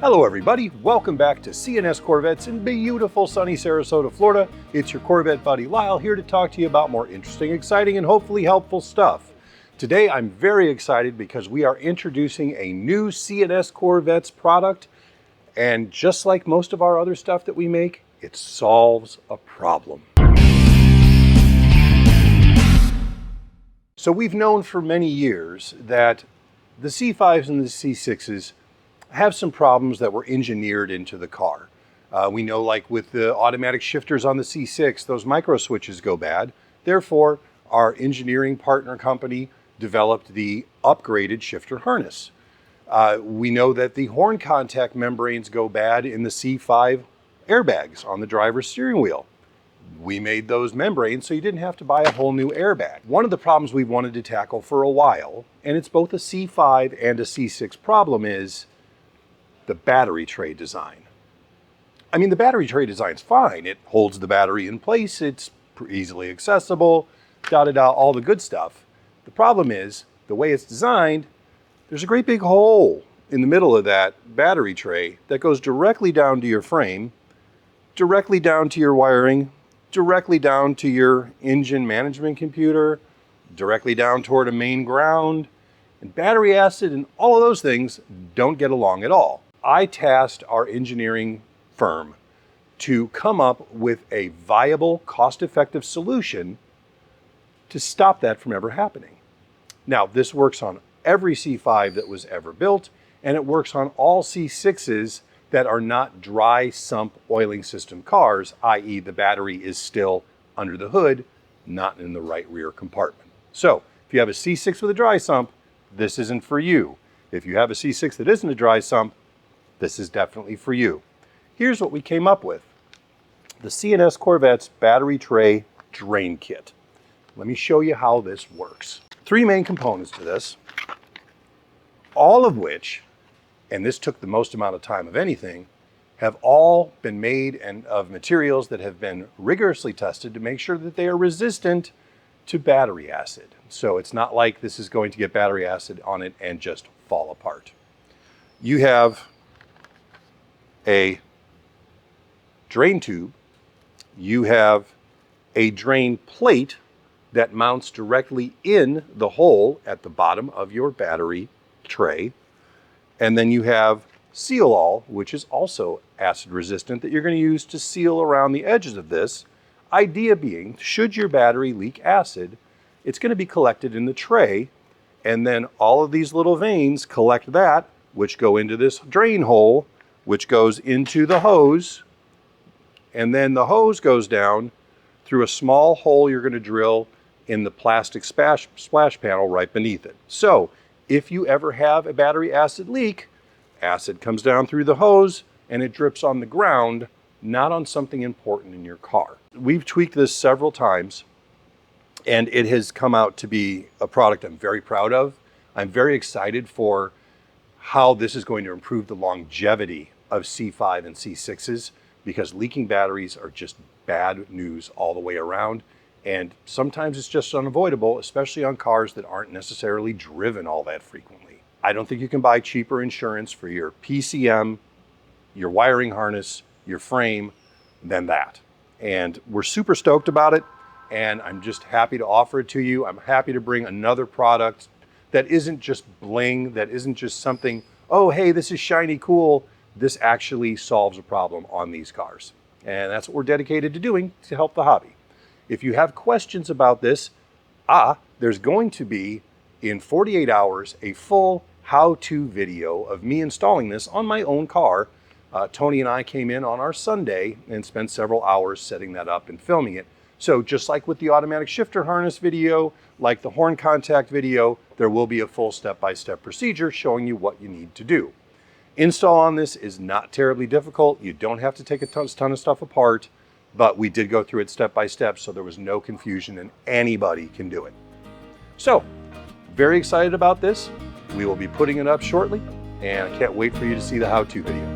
Hello everybody, welcome back to C6 Corvettes in beautiful sunny Sarasota, Florida. It's your Corvette buddy Lyle here to talk to you about more interesting, exciting, and hopefully helpful stuff. Today I'm very excited because we are introducing a new C6 Corvettes product, and just like most of our other stuff that we make, it solves a problem. So we've known for many years that the C5s and the C6s have some problems that were engineered into the car. We know, like with the automatic shifters on the C6, those micro switches go bad. Therefore, our engineering partner company developed the upgraded shifter harness. We know that the horn contact membranes go bad in the C5 airbags on the driver's steering wheel. We made those membranes so you didn't have to buy a whole new airbag. One of the problems we wanted to tackle for a while, and it's both a C5 and a C6 problem, is the battery tray design. I mean, the battery tray design's fine. It holds the battery in place, it's easily accessible, all the good stuff. The problem is, the way it's designed, there's a great big hole in the middle of that battery tray that goes directly down to your frame, directly down to your wiring, directly down to your engine management computer, directly down toward a main ground, and battery acid and all of those things don't get along at all. I tasked our engineering firm to come up with a viable, cost-effective solution to stop that from ever happening. Now, this works on every C5 that was ever built, and it works on all C6s that are not dry sump oiling system cars, i.e. the battery is still under the hood, not in the right rear compartment. So, if you have a C6 with a dry sump, this isn't for you. If you have a C6 that isn't a dry sump, this is definitely for you. Here's what we came up with. The C6 Corvettes battery tray drain kit. Let me show you how this works. Three main components to this, all of which, and this took the most amount of time of anything, have all been made and of materials that have been rigorously tested to make sure that they are resistant to battery acid. So it's not like this is going to get battery acid on it and just fall apart. You have a drain tube, you have a drain plate that mounts directly in the hole at the bottom of your battery tray, and then you have seal-all, which is also acid resistant, that you're going to use to seal around the edges of this. Idea being, should your battery leak acid, it's going to be collected in the tray, and then all of these little veins collect that, which go into this drain hole, which goes into the hose, and then the hose goes down through a small hole you're going to drill in the plastic splash panel right beneath it. So if you ever have a battery acid leak, acid comes down through the hose and it drips on the ground, not on something important in your car. We've tweaked this several times, and it has come out to be a product I'm very proud of. I'm very excited for how this is going to improve the longevity of C5 and C6s, because leaking batteries are just bad news all the way around, and sometimes it's just unavoidable, especially on cars that aren't necessarily driven all that frequently. I don't think you can buy cheaper insurance for your PCM, your wiring harness, your frame than that. And we're super stoked about it, and I'm just happy to offer it to you. I'm happy to bring another product that isn't just bling, that isn't just something, oh, hey, this is shiny, cool. This actually solves a problem on these cars. And that's what we're dedicated to doing to help the hobby. If you have questions about this, there's going to be, in 48 hours, a full how-to video of me installing this on my own car. Tony and I came in on our Sunday and spent several hours setting that up and filming it. So just like with the automatic shifter harness video, like the horn contact video, there will be a full step-by-step procedure showing you what you need to do. Install on this is not terribly difficult. You don't have to take a ton of stuff apart, but we did go through it step by step, so there was no confusion and anybody can do it. So, very excited about this. We will be putting it up shortly, and I can't wait for you to see the how-to video.